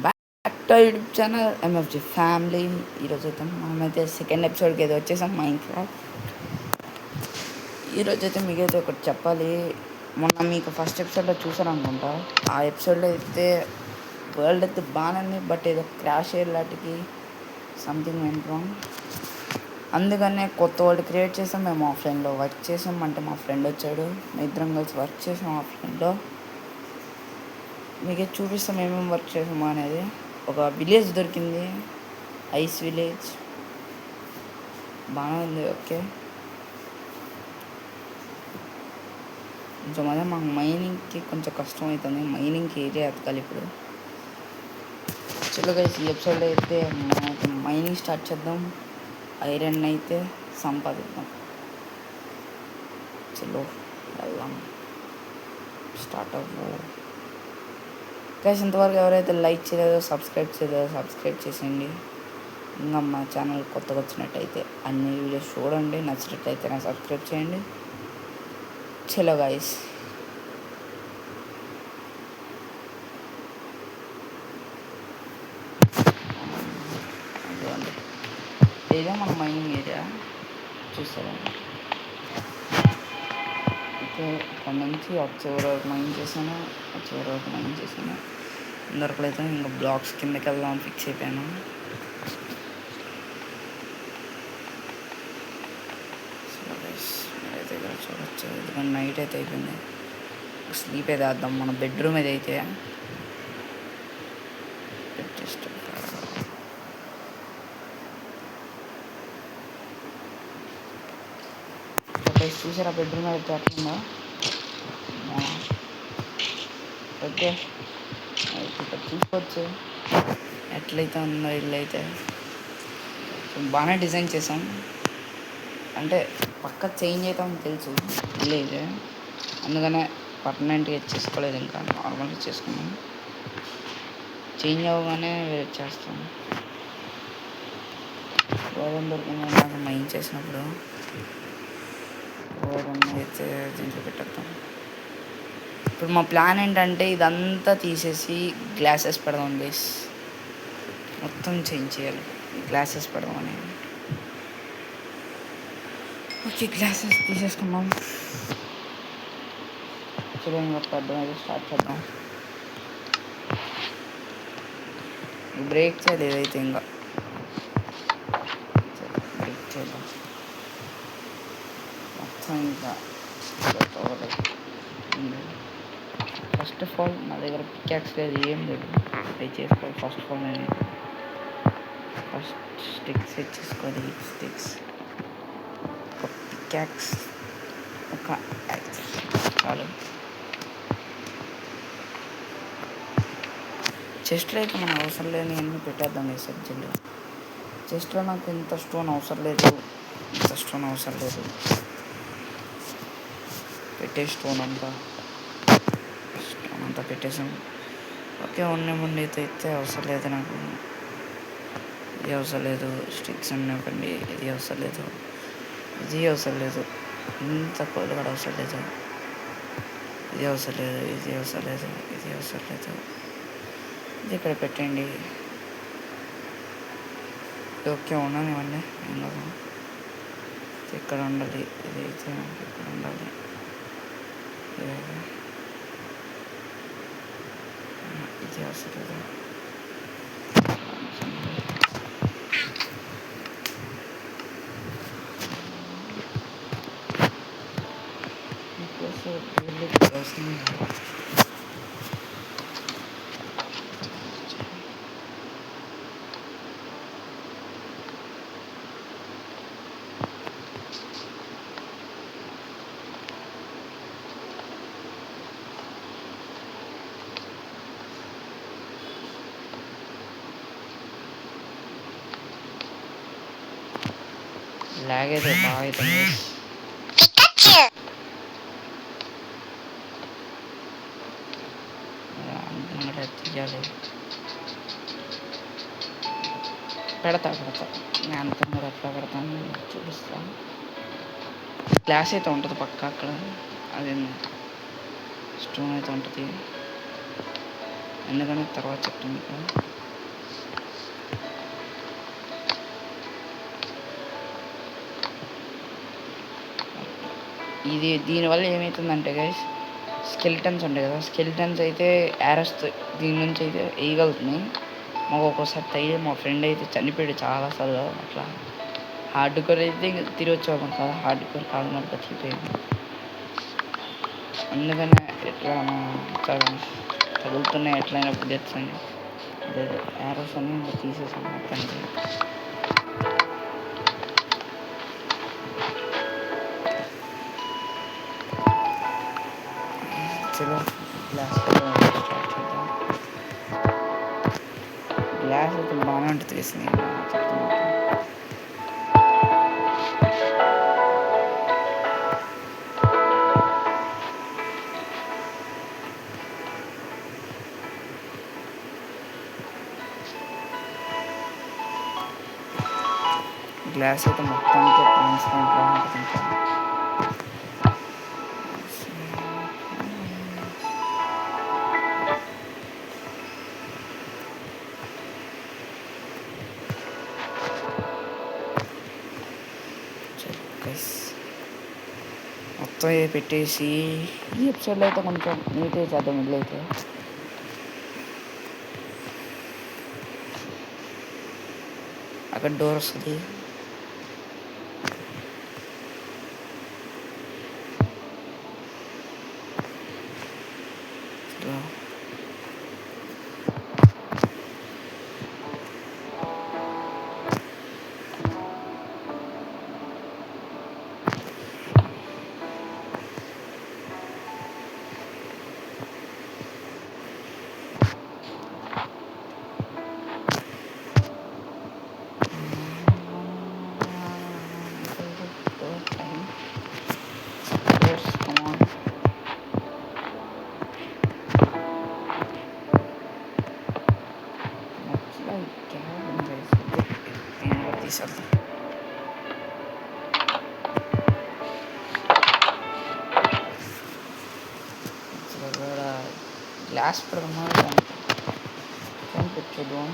Back to YouTube channel MFG family. ఈరోజు అయితే మనమైతే సెకండ్ ఎపిసోడ్కి అయితే వచ్చేసాం మైన్క్రాఫ్ట్. ఈరోజు అయితే మీకైతే ఒకటి చెప్పాలి. మొన్న మీకు ఫస్ట్ ఎపిసోడ్లో చూసాను అనుకుంటా. ఆ ఎపిసోడ్లో అయితే వరల్డ్ అయితే బాగానే ఉంది, బట్ ఏదో క్రాష్ అయ్యేలాంటికి సంథింగ్ వెంట్ రాంగ్. అందుకనే కొత్త వరల్డ్ క్రియేట్ చేసాం. మేము ఆఫ్లైన్లో వర్క్ చేసాం. అంటే మా ఫ్రెండ్ వచ్చాడు, మేము ఇద్దరం కలిసి వర్క్ చేసాం ఆఫ్లైన్లో. మీకు చూపిస్తాం ఏమేమి వర్క్ చేసామో అనేది. ఒక విలేజ్ దొరికింది, ఐస్ విలేజ్, బాగానే ఉంది. ఓకే, కొంచెం అదే మాకు మైనింగ్కి కొంచెం కష్టం అవుతుంది. మైనింగ్కి ఏరియా ఎతకాలి ఇప్పుడు. చలో గైస్, ఈ ఎపిసోడ్లో అయితే మనమైతే మైనింగ్ స్టార్ట్ చేద్దాం. ఐరన్ అయితే సంపాదిద్దాం. చలో వెళ్దాం, స్టార్ట్ అవ్వు గైస్. ఇంతవరకు ఎవరైతే లైక్ చేయలేదో సబ్స్క్రైబ్ చేసేయండి. ఇంకా మా ఛానల్ కొత్తగా వచ్చినట్టయితే అన్ని వీడియోస్ చూడండి, నచ్చినట్టయితే నాకు సబ్స్క్రైబ్ చేయండి. చలో గైస్, ఇదే మన మైనింగ్ ఏరియా చూస్తారండి. అయితే ఇక్కడ నుంచి వచ్చే వరకు మైన్ చేశాను, దొరకలేదు. ఇంకా బ్లాక్స్ కిందకి వెళ్దామని ఫిక్స్ అయిపోయాను. అయితే ఇక్కడ చూడొచ్చు, ఎందుకంటే నైట్ అయితే అయిపోయింది. స్లీప్ అయితే వేద్దాం. మన బెడ్రూమ్ ఏదైతే చూసారా బెడ్రూమ్ అయితే ఎట్లుందా. ఓకే, ఇక్కడ చూసుకోవచ్చు ఎట్లయితే ఉందో. ఇల్లు అయితే బాగానే డిజైన్ చేసాం. అంటే పక్క చేంజ్ అవుతామని తెలుసు ఇల్లు అయితే, అందుకనే పర్మనెంట్గా చేసుకోలేదు, ఇంకా నార్మల్గా చేసుకున్నాం. చేంజ్ అవ్వగానే వేరే చేస్తాం. ఓవెన్ దొరికింది నాకు మైండ్ చేసినప్పుడు. ఓవెన్ అయితే దీంట్లో పెట్టేద్దాం. ఇప్పుడు మా ప్లాన్ ఏంటంటే ఇదంతా తీసేసి గ్లాసెస్ పెడదాం గైస్. మొత్తం చేంజ్ చేయాలి, గ్లాసెస్ పెడదామని. ఓకే, గ్లాసెస్ తీసేసుకున్నాం. చలో ఇంకా పెడదాం, అయితే స్టార్ట్ చేద్దాం. బ్రేక్ చేయలేదు అయితే, ఇంకా బ్రేక్ చేద్దాం మొత్తం. ఇంకా ఫస్ట్ ఆఫ్ ఆల్ నా దగ్గర పికాక్స్ లేదు, ఏం లేదు. అది చేసుకోవాలి. ఫస్ట్ ఆఫ్ ఆల్ నేను ఫస్ట్ స్టిక్స్ తెచ్చేసుకోవాలి. స్టిక్స్, ఒక పికాక్స్, ఒక యాక్స్ చాలు. చెస్ట్లో అయితే మనకు అవసరం లేని అన్నీ పెట్టేద్దాం ఈ సబ్జెక్టులో. చెస్ట్లో నాకు ఇంత స్టోన్ అవసరం లేదు, స్టోన్ అంతా పెట్టేసాం. ఓకే, ఉన్న అయితే అవసరం లేదు నాకు. ఇది అవసరం లేదు. స్టిక్స్ ఉన్నప్పండి, ఇది అవసరం లేదు, ఇది అవసరం లేదు. ఇంత కోళ్ళు కూడా అవసరం లేదు. ఇది అవసరం లేదు, ఇది అవసరం లేదు, ఇది అవసరం లేదు. ఇది ఇక్కడ పెట్టండి. ఓకే, ఉండనివ్వండి, ఏం కాదు. ఇక్కడ ఉండాలి, ఇది అయితే ఇక్కడ ఉండాలి. ఇది అవసరం లేదు. లాగ్ అయితే బాగా అవుతుంది. తీయాలి, పెడతా నేను అనుకున్నాడు ఎట్లా పెడతాను చూపిస్తాను. గ్లాస్ అయితే ఉంటుంది పక్క అక్కడ, అది స్టోన్ అయితే ఉంటుంది. ఎందుకని తర్వాత చెప్తాను మీకు. దీనివల్ల ఏమవుతుందంటే గైస్, స్కెలిటన్స్ ఉంటాయి కదా, స్కెలిటన్స్ అయితే యారస్ దీని నుంచి అయితే వేయగలుగుతుంది. మాకు ఒక్కోసారి తగిలి మా ఫ్రెండ్ అయితే చనిపోయాడు చాలాసార్లు అట్లా. హార్డ్ కోర్ అయితే తిరిగి వచ్చేవాళ్ళం కాదు, హార్డ్ కోర్ కాదు మనకు వచ్చిపోయింది. అందుకనే ఎట్లా చాలా తగులుతున్నాయి ఎట్లయినా డెత్స్ అని, అదే యారోస్ అని ఇంకా తీసేసాను మొత్తానికి. చలో గ్లాస్ స్టార్ట్ చేద్దాం. గ్లాస్ అయితే బాగానే ఉంటుంది తెలిసింది చెప్తున్నా. గ్లాస్ అయితే మొత్తానికి ట్రాన్స్పరెంట్గా ఉంటుంది. ఇంకా మొత్తం పెట్టేసి ఈ ఎపిసోడ్లో అయితే కొంచెం నీట్గా చేద్దాం. ఇల్లు అయితే అక్కడ డోర్ వస్తుంది. గ్లాస్ పెడదామా పెట్టేద్దాం.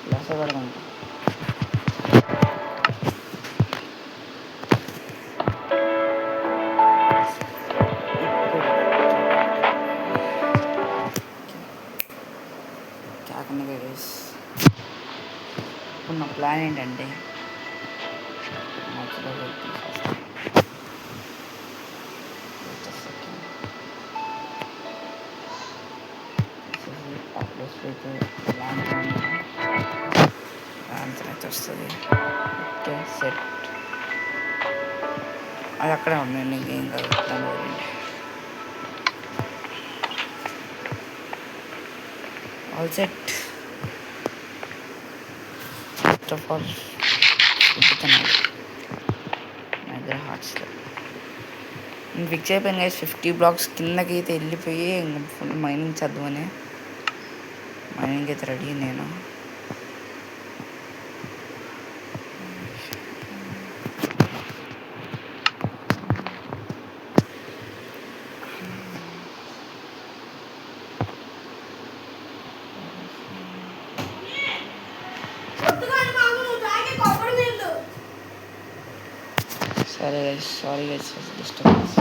గ్లాసే పెడదాం. ఇప్పుడు నా ప్లాన్ ఏంటంటే అయితే వస్తుంది. ఓకే సెట్, అది అక్కడే ఉంది, నీకు ఏం కాదు. All set. First of all తినాలి నా దగ్గర హార్ట్స్లో. నేను ఫిక్స్ అయిపోయాను కదా 50 బ్లాక్స్ కిందకి అయితే వెళ్ళిపోయి ఇంకా ఫుల్ మైనింగ్ చదువుని. మైనింగ్ అయితే రెడీ నేను. సరే గైస్, సారీ గైస్ డిస్టర్బెన్స్.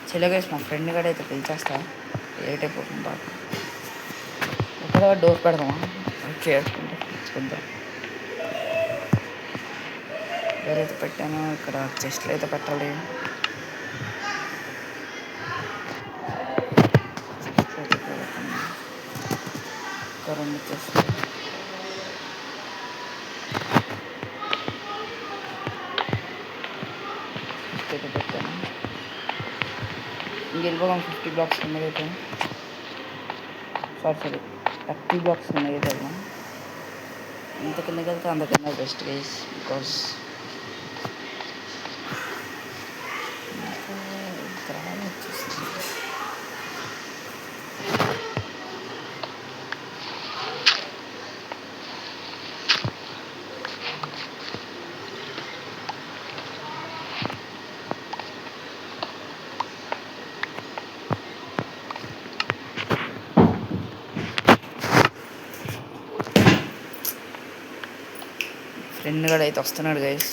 చలో గైస్, మా ఫ్రెండ్ కూడా అయితే పిలిచేస్తా. లేట్ అయిపోతుంది బాగా. ఎక్కడ డోర్ పెడదామా? ఓకే చూద్దాం. డోర్ అయితే పెట్టాను. ఇక్కడ చెస్ట్లు అయితే పెట్టాలి. ఒక 2 చెస్ట్లు అయితే పెట్టాను. ఇంక వెళ్ళిపోదాం 50 బ్లాక్స్ కిందకైతే. సారీ 30 బ్లాక్స్ కిందకైతే వెళ్దాం. ఎంత కిందకి వెళ్తే అంత కింద బెస్ట్ గైస్. బికాస్ ఫ్రెండ్ కూడా అయితే వస్తున్నాడు గైస్.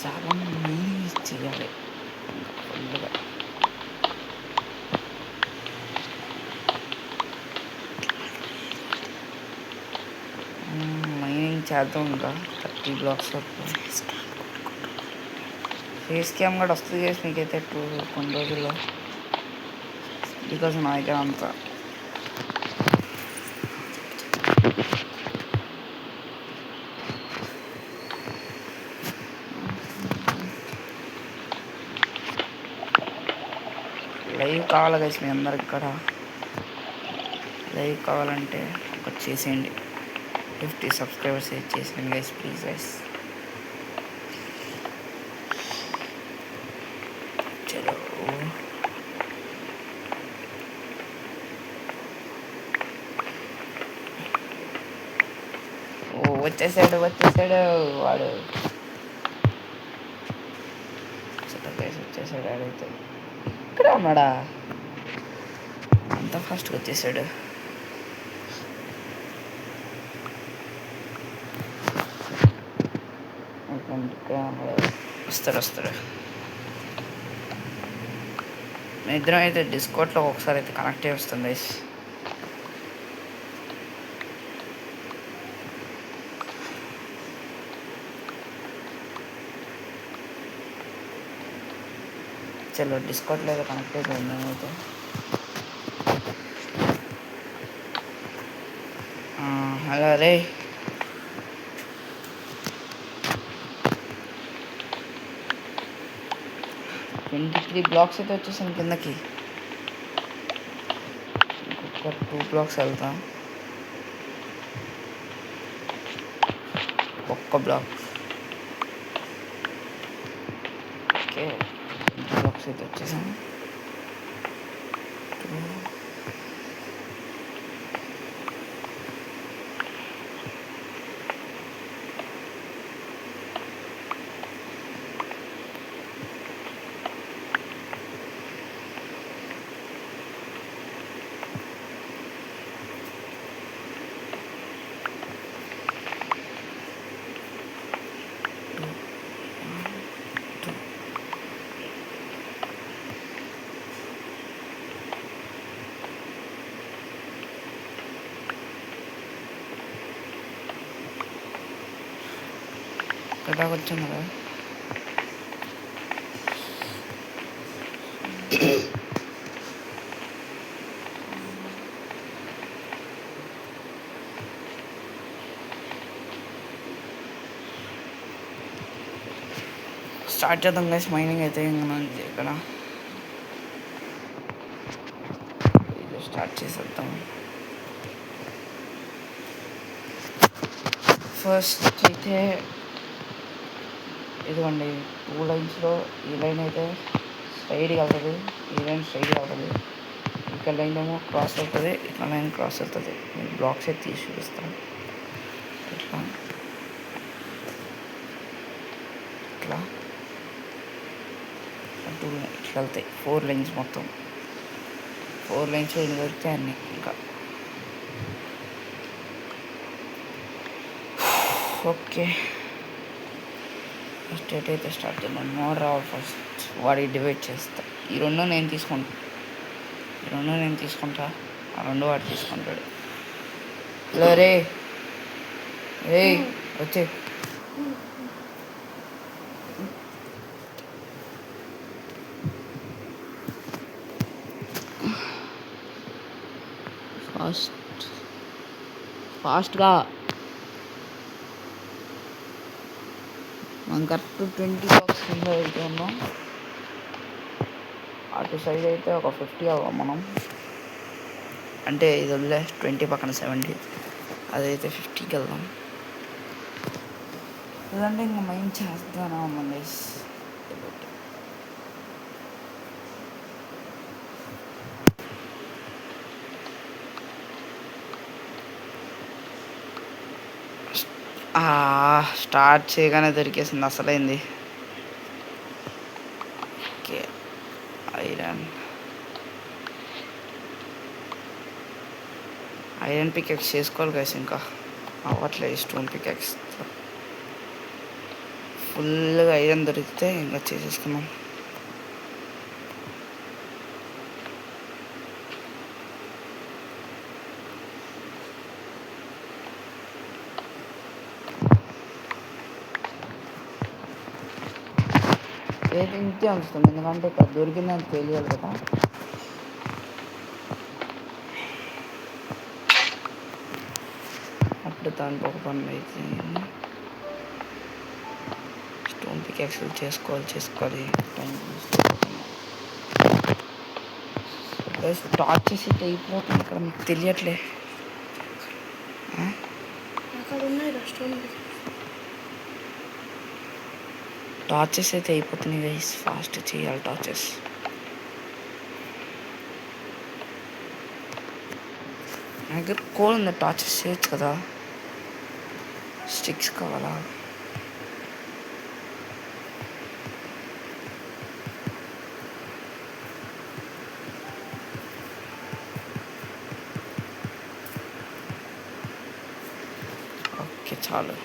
చాలా మైనింగ్ చేయాలి ఫుల్గా. మైనింగ్ చేద్దాం ఇంకా 30 బ్లాక్స్ వరకు. ఫేస్ క్యామ్ కూడా వస్తుంది చేసి మీకైతే కొన్ని రోజుల్లో, బికాజ్ నా దగ్గర అంతా లైవ్ కావాలి గైస్. మీ అందరికి ఇక్కడ లైవ్ కావాలంటే ఒకటి చేసేయండి. 50 సబ్స్క్రైబర్స్ చేసేయండి గైస్, ప్లీజ్ గైస్. చలో వచ్చేసాడు వాడు. వచ్చేసాడు ఆడైతే. ఇక్కడ ఉన్నాడా? అంత ఫాస్ట్గా వచ్చేసాడు. వస్తాడు. మీ ఇద్దరం అయితే డిస్కౌంట్లో ఒకసారి అయితే కనెక్ట్ అయ్యి వస్తుంది. చలో డిస్కౌంట్లో అయితే కనెక్ట్ అయిపోయింది. అయితే హలో రే, ట్వంటీ బ్లాక్స్ అయితే వచ్చేసాను కిందకి. ఇంకొక 2 బ్లాక్స్ వెళ్తాం. ఒక్క బ్లాక్. ఓకే, బ్లాక్స్ అయితే వచ్చేసాను. ఇక్కడ వచ్చాం కదా. స్టార్ట్ చేద్దాం గైస్ మైనింగ్ అయితే. ఇక్కడ స్టార్ట్ చేసేద్దాం. ఫస్ట్ అయితే ఇదిగోండి 2 లైన్స్లో ఈ లైన్ అయితే స్ట్రైట్గా వెళ్తుంది, ఈ లైన్ స్ట్రైట్గా వెళ్తుంది. ఇక్కడ లైన్ ఏమో క్రాస్ అవుతుంది, ఇక్కడ లైన్ క్రాస్ అవుతుంది. నేను బ్లాక్స్ అయితే తీసి చూపిస్తాను. ఇట్లా ఇట్లా 2 ఇట్లా వెళ్తాయి. 4 లైన్స్ మొత్తం. 4 లైన్స్ ఎన్ని దొరికితే అన్నీ. ఇంకా ఓకే, ఫస్ట్ అయితే స్టార్ట్ చేద్దాం. మోడ్ రావాలి ఫస్ట్, వాడికి డివైడ్ చేస్తా. ఈ రెండు నేను తీసుకుంటా, ఆ 2 వాడు తీసుకుంటాడు. హలో రే, వచ్చే. ఫాస్ట్గా మనం కరెక్ట్ 20 బ్లాక్స్ కింద అయితే ఉన్నాం. అటు సైడ్ అయితే ఒక 50 అవ్వం మనం. అంటే ఇది వదిలే 20 పక్కన 70, అదైతే 50కి వెళ్దాం. లేదంటే ఇంకా మైండ్ చేస్తానే ఉన్నాం గైస్. స్టార్ట్ చేయగానే దొరికేసింది అసలైంది. ఐరన్ పికెక్స్ చేసుకోవాలి గైస్, ఇంకా అవ్వట్లేదు స్టోన్ పికెక్స్. ఫుల్గా ఐరన్ దొరికితే ఇంకా చేసేసుకున్నాం. ఏది ఇంతే ఉంచుతుంది, ఎందుకంటే ఇక్కడ దొరికిందని తెలియాలి కదా. అప్పుడు దానికి ఒక పని అయితే స్టోన్ పికాక్స్లు చేసుకోవాలి టైం టార్చ్ చేసి అయిపోతుంది. ఇక్కడ మీకు తెలియట్లే, టార్చెస్ అయితే అయిపోతున్నాయి గైస్, ఫాస్ట్ చేయాలి టార్చెస్. నా దగ్గర కోల్ ఉంది, టార్చెస్ చేయొచ్చు కదా. స్టిక్స్ కావాలా? ఓకే చాలు.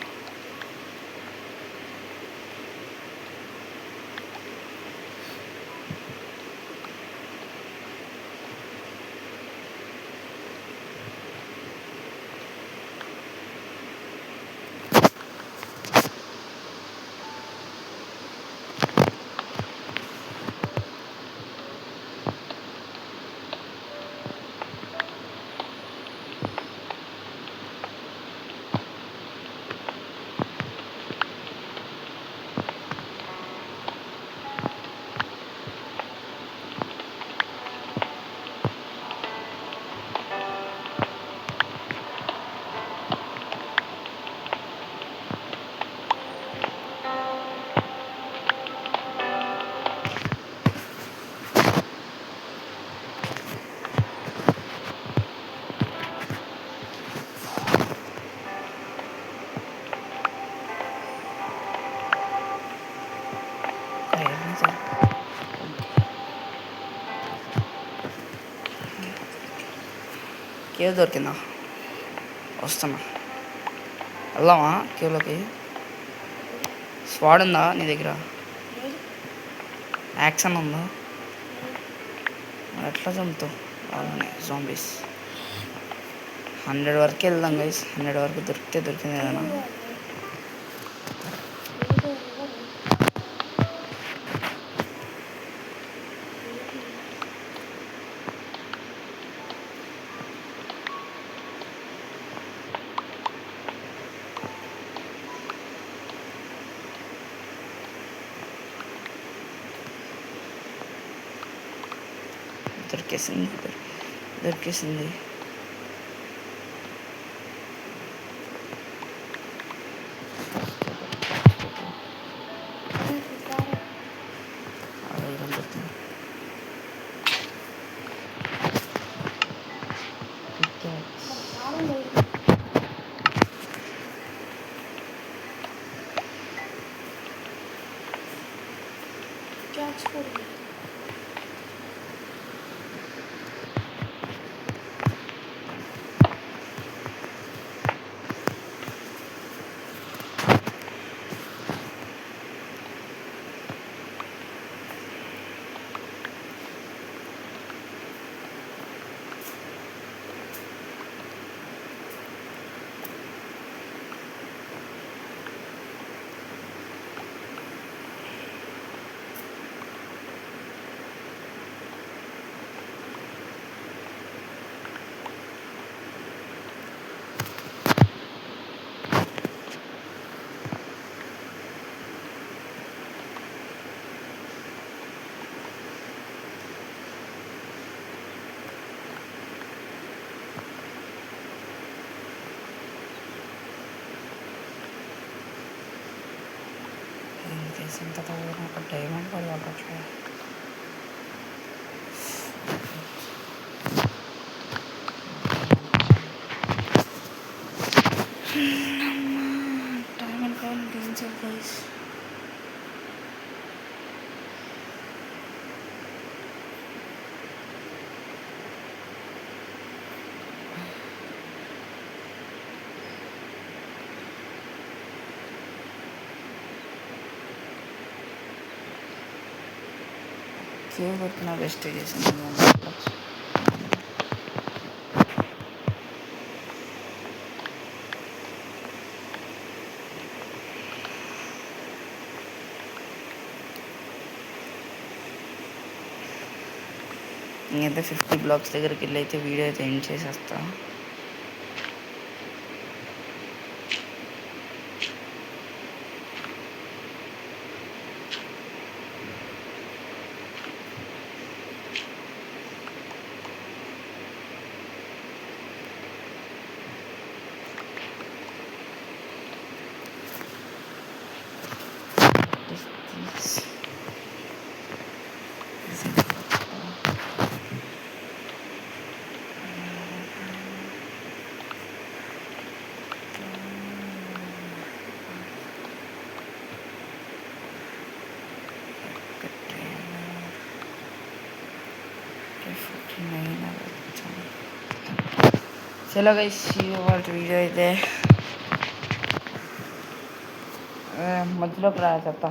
కేవ్ దొరికిందా? వస్తున్నా, వెళ్దామా కేవ్లోకి? స్వాడ్ ఉందా నీ దగ్గర? యాక్షన్ ఉందా? ఎట్లా చంపుతావు అలానే జాంబీస్? 100 వరకు వెళ్దాం గైస్, 100 వరకు దొరికింది ఏదైనా. దొరికేసింది. ఇంత నాకు డైమండ్ కూడా అవ్వట్లేదు. డైమండ్ కావాలి డేంజర్ గైస్. కేవ్ కొట్టిన బెస్ట్ చేసింది. నేనైతే 50 బ్లాక్స్ దగ్గరికి వెళ్ళి అయితే వీడియో అయితే ఎండ్ చేసేస్తా. చలో గైస్, వాళ్ళ వీడియో అయితే మధ్యలో చెప్తా.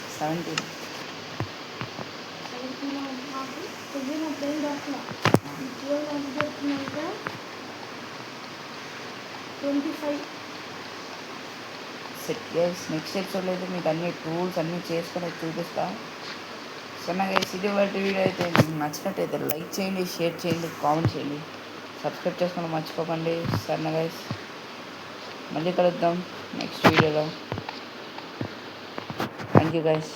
17 సెట్ గైస్. నెక్స్ట్ ఎపిసోడ్లో అయితే మీకు అన్ని టూల్స్ అన్నీ చేసుకొని చూపిస్తా. సరే గైస్, ఇది వాళ్ళ వీడియో అయితే మీకు నచ్చినట్టయితే లైక్ చేయండి, షేర్ చేయండి, కామెంట్ చేయండి, సబ్స్క్రైబ్ చేసుకోవడం మర్చిపోకండి. సరే గైస్, మళ్ళీ కలుద్దాం నెక్స్ట్ వీడియోలో. Thank you guys.